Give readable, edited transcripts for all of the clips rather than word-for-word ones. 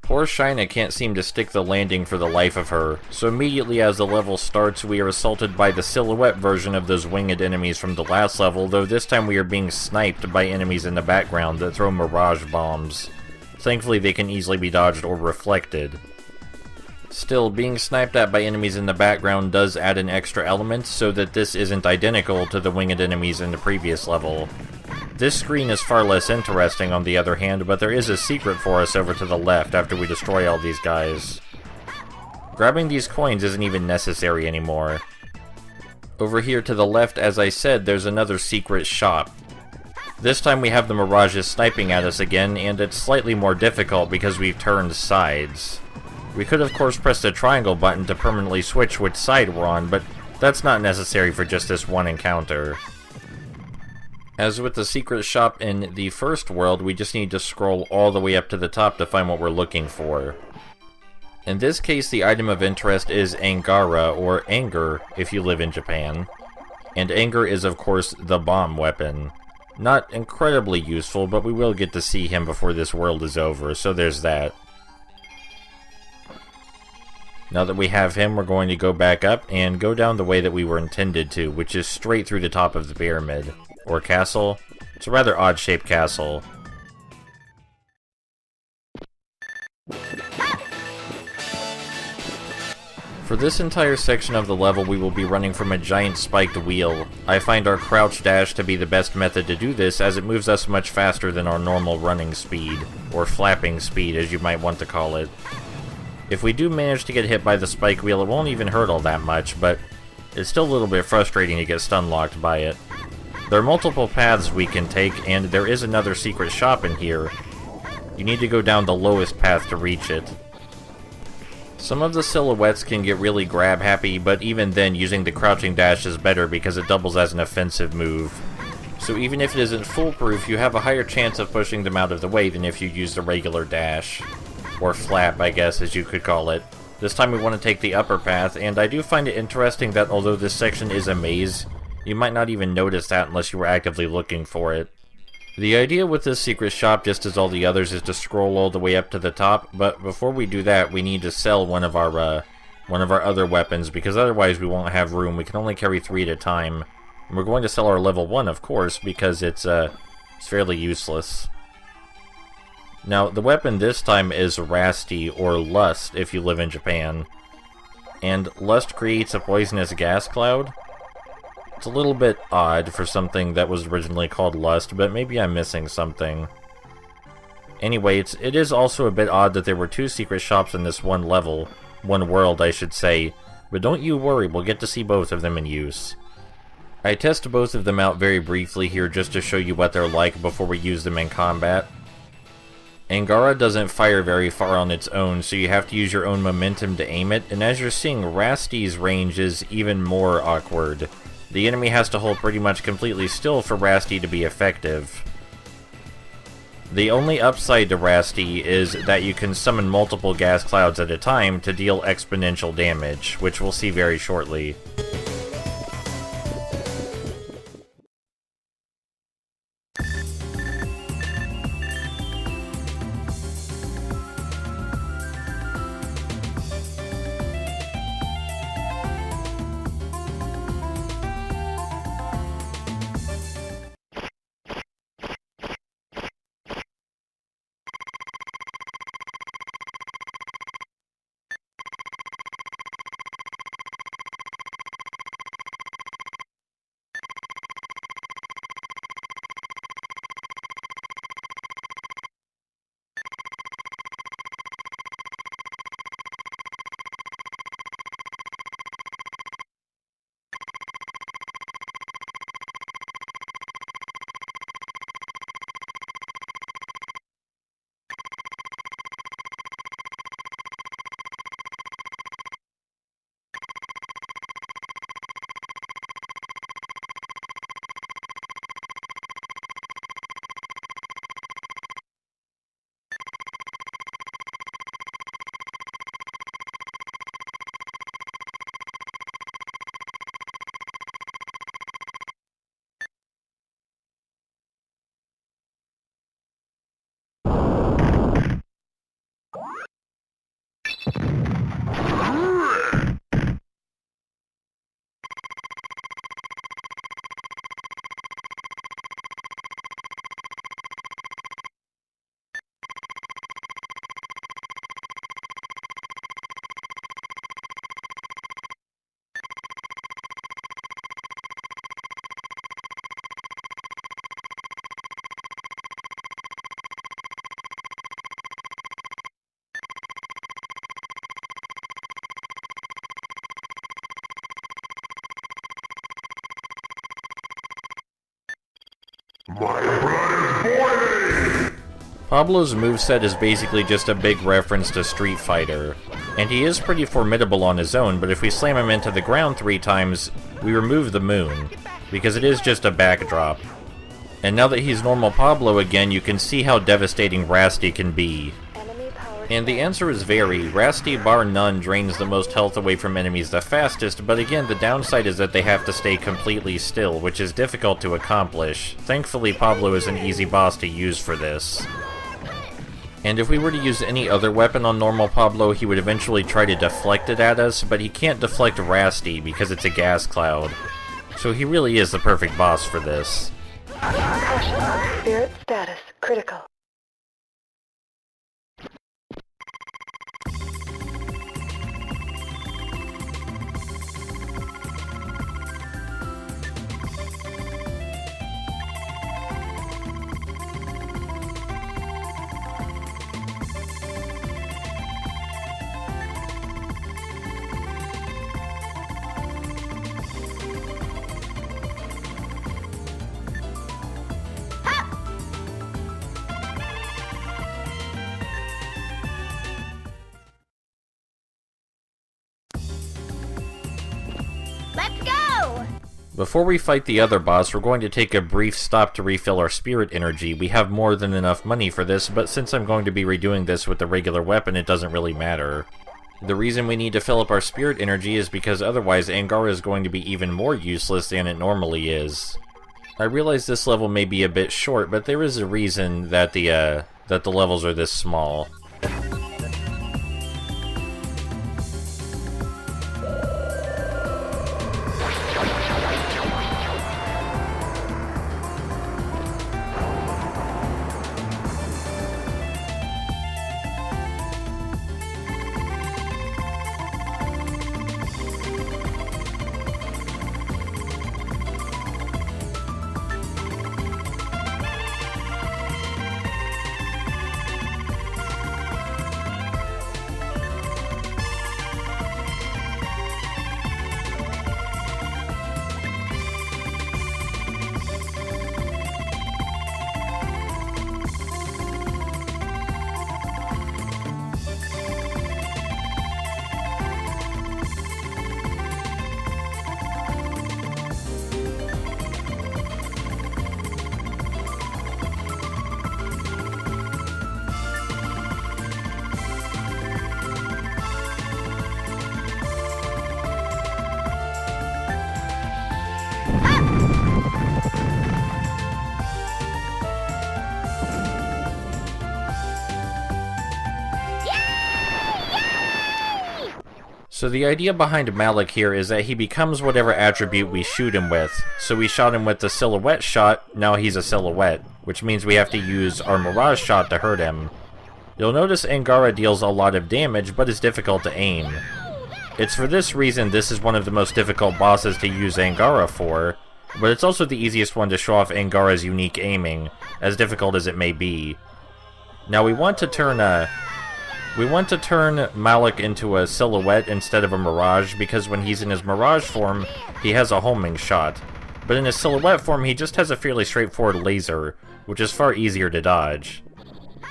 Poor Shina can't seem to stick the landing for the life of her, so immediately as the level starts we are assaulted by the silhouette version of those winged enemies from the last level, though this time we are being sniped by enemies in the background that throw Mirage bombs. Thankfully they can easily be dodged or reflected. Still, being sniped at by enemies in the background does add an extra element so that this isn't identical to the winged enemies in the previous level. This screen is far less interesting on the other hand, but there is a secret for us over to the left after we destroy all these guys. Grabbing these coins isn't even necessary anymore. Over here to the left, as I said, there's another secret shop. This time we have the Mirages sniping at us again, and it's slightly more difficult because we've turned sides. We could of course press the triangle button to permanently switch which side we're on, but that's not necessary for just this one encounter. As with the secret shop in the first world, we just need to scroll all the way up to the top to find what we're looking for. In this case, the item of interest is Angara, or Anger, if you live in Japan. And Anger is of course the bomb weapon. Not incredibly useful, but we will get to see him before this world is over, so there's that. Now that we have him, we're going to go back up and go down the way that we were intended to, which is straight through the top of the pyramid. Or castle. It's a rather odd-shaped castle. For this entire section of the level, we will be running from a giant spiked wheel. I find our crouch dash to be the best method to do this, as it moves us much faster than our normal running speed, or flapping speed as you might want to call it. If we do manage to get hit by the spike wheel, it won't even hurt all that much, but it's still a little bit frustrating to get stun-locked by it. There are multiple paths we can take, and there is another secret shop in here. You need to go down the lowest path to reach it. Some of the silhouettes can get really grab-happy, but even then, using the crouching dash is better because it doubles as an offensive move. So even if it isn't foolproof, you have a higher chance of pushing them out of the way than if you used a regular dash. Or flap, I guess, as you could call it. This time we want to take the upper path, and I do find it interesting that although this section is a maze, you might not even notice that unless you were actively looking for it. The idea with this secret shop, just as all the others, is to scroll all the way up to the top, but before we do that, we need to sell one of our other weapons, because otherwise we won't have room. We can only carry 3 at a time. And we're going to sell our level 1, of course, because it's fairly useless. Now, the weapon this time is Rasty, or Lust, if you live in Japan. And Lust creates a poisonous gas cloud. It's a little bit odd for something that was originally called Lust, but maybe I'm missing something. Anyway, it is also a bit odd that there were 2 secret shops in this one level. One world, I should say. But don't you worry, we'll get to see both of them in use. I test both of them out very briefly here just to show you what they're like before we use them in combat. Angara doesn't fire very far on its own, so you have to use your own momentum to aim it, and as you're seeing, Rasty's range is even more awkward. The enemy has to hold pretty much completely still for Rasty to be effective. The only upside to Rasty is that you can summon multiple gas clouds at a time to deal exponential damage, which we'll see very shortly. My blood is boiling! Pablo's moveset is basically just a big reference to Street Fighter, and he is pretty formidable on his own, but if we slam him into the ground 3 times, we remove the moon, because it is just a backdrop. And now that he's normal Pablo again, you can see how devastating Rasty can be. And the answer is very. Rasty, bar none, drains the most health away from enemies the fastest, but again, the downside is that they have to stay completely still, which is difficult to accomplish. Thankfully, Pablo is an easy boss to use for this. And if we were to use any other weapon on normal Pablo, he would eventually try to deflect it at us, but he can't deflect Rasty because it's a gas cloud. So he really is the perfect boss for this. Caution, spirit status critical. Let's go! Before we fight the other boss, we're going to take a brief stop to refill our spirit energy. We have more than enough money for this, but since I'm going to be redoing this with the regular weapon, it doesn't really matter. The reason we need to fill up our spirit energy is because otherwise Angara is going to be even more useless than it normally is. I realize this level may be a bit short, but there is a reason that the levels are this small. So the idea behind Malik here is that he becomes whatever attribute we shoot him with. So we shot him with the silhouette shot, now he's a silhouette, which means we have to use our Mirage shot to hurt him. You'll notice Angara deals a lot of damage, but is difficult to aim. It's for this reason this is one of the most difficult bosses to use Angara for, but it's also the easiest one to show off Angara's unique aiming, as difficult as it may be. Now we want to turn Malik into a silhouette instead of a Mirage, because when he's in his Mirage form, he has a homing shot. But in his silhouette form, he just has a fairly straightforward laser, which is far easier to dodge.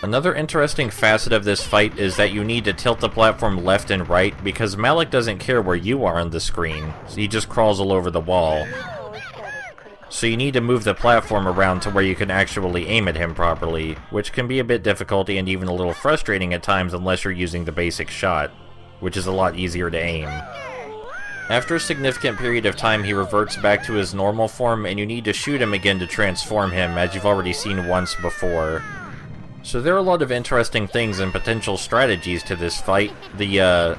Another interesting facet of this fight is that you need to tilt the platform left and right, because Malik doesn't care where you are on the screen, so he just crawls all over the wall. So you need to move the platform around to where you can actually aim at him properly, which can be a bit difficult and even a little frustrating at times unless you're using the basic shot, which is a lot easier to aim. After a significant period of time, he reverts back to his normal form, and you need to shoot him again to transform him, as you've already seen once before. So there are a lot of interesting things and potential strategies to this fight. The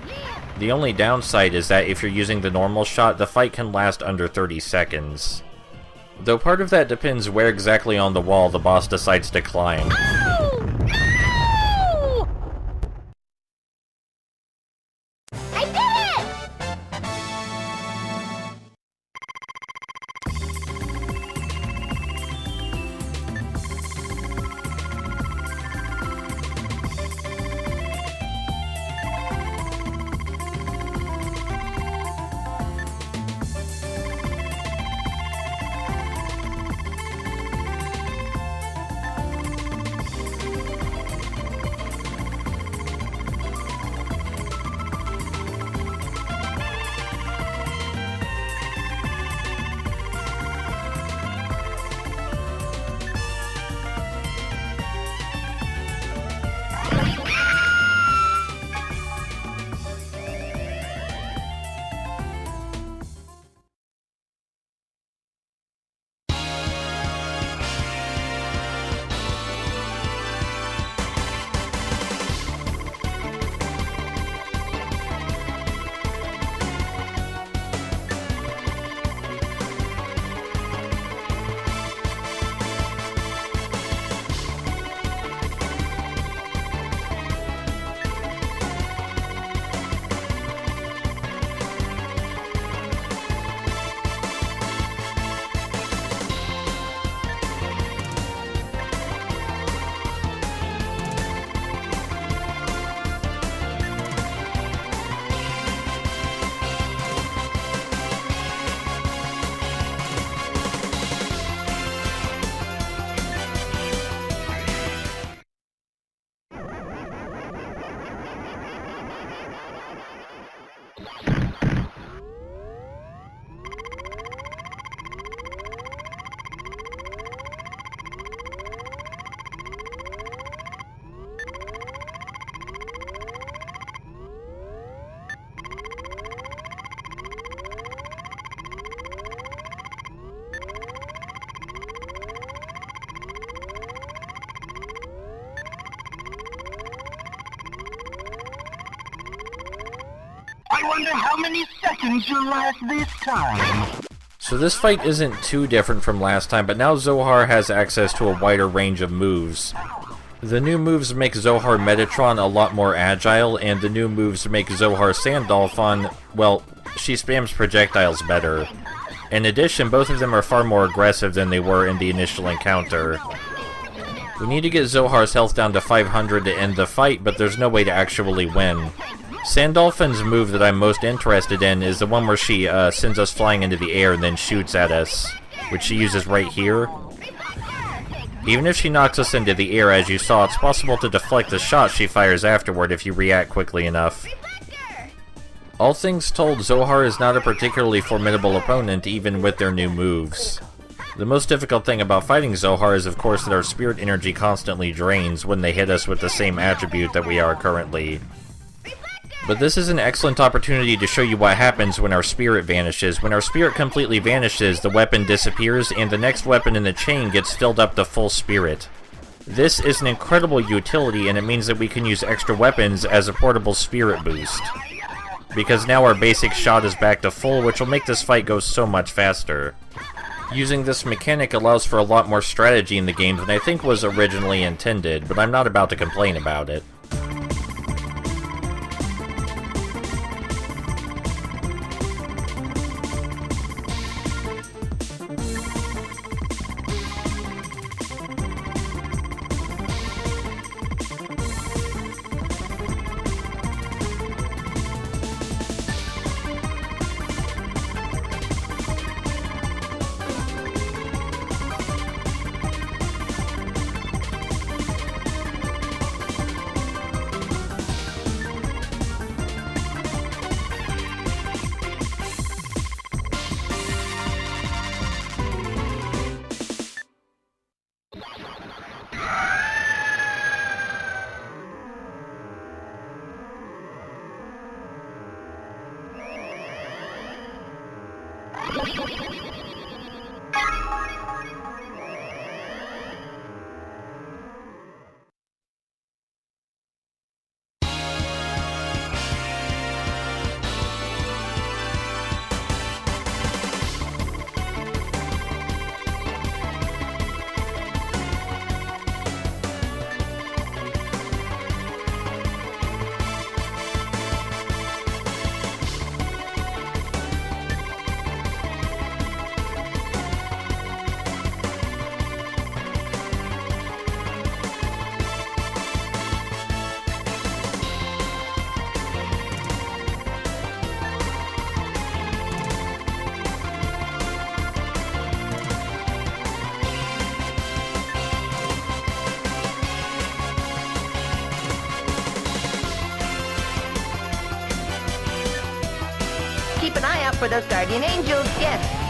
only downside is that if you're using the normal shot, the fight can last under 30 seconds. Though part of that depends where exactly on the wall the boss decides to climb. Oh! No! I did it! wonder how many seconds you'll last this time. So this fight isn't too different from last time, but now Zohar has access to a wider range of moves. The new moves make Zohar Metatron a lot more agile, and the new moves make Zohar Sandalphon, well, she spams projectiles better. In addition, both of them are far more aggressive than they were in the initial encounter. We need to get Zohar's health down to 500 to end the fight, but there's no way to actually win. Sandalphon's move that I'm most interested in is the one where she sends us flying into the air and then shoots at us, which she uses right here. Even if she knocks us into the air, as you saw, it's possible to deflect the shot she fires afterward if you react quickly enough. All things told, Zohar is not a particularly formidable opponent, even with their new moves. The most difficult thing about fighting Zohar is, of course, that our spirit energy constantly drains when they hit us with the same attribute that we are currently. But this is an excellent opportunity to show you what happens when our spirit vanishes. When our spirit completely vanishes, the weapon disappears, and the next weapon in the chain gets filled up to full spirit. This is an incredible utility, and it means that we can use extra weapons as a portable spirit boost. Because now our basic shot is back to full, which will make this fight go so much faster. Using this mechanic allows for a lot more strategy in the game than I think was originally intended, but I'm not about to complain about it. Keep an eye out for those guardian angels, yes.